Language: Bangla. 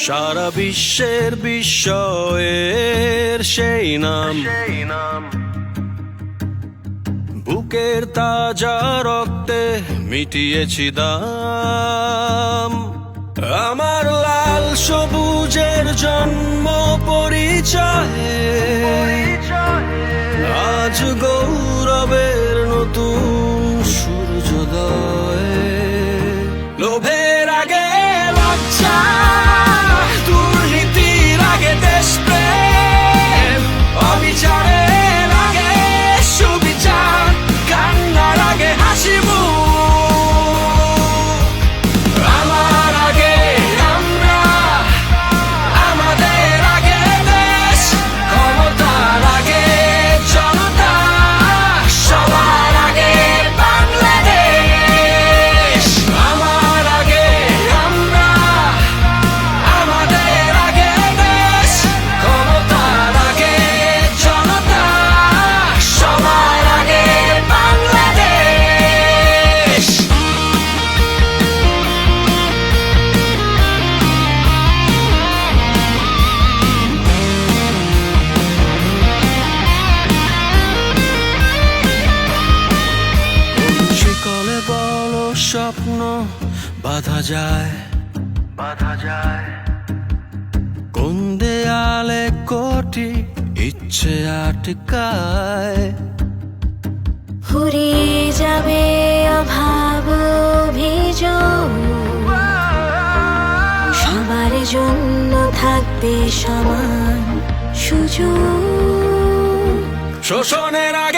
সারা বিশ্বের বিস্ময়ের সেই নাম, বুকের তাজা রক্তে মিটিয়েছি দাম। আমার লাল সবুজের জন্ম পরিচয়ে আজ গৌরবের নতুন সূর্যোদয়। লোভের আগে লজ্জা, দুর্নীতির আগে দেশপ্রেম, অবিচারের আগে সুবিচার, কান্নার আগে হাসি মুখ। আমার আগে আমরা, আমাদের আগে দেশ, ক্ষমতার আগে জনতা, সবার আগে বাংলাদেশ। আমার আগে আমরা, আমাদের আগে দেশ, ক্ষমতার আগে জনতা, সবার আগে বাংলাদেশ। শিকলে বলো স্বপ্ন বাঁধা যায়, কোন দেয়ালে কোটি ইচ্ছে আটকায়। ফুরিয়ে যাবে অভাব অভিযোগ, সবার জন্য থাকবে সমান সুযোগ। শোষণের আগে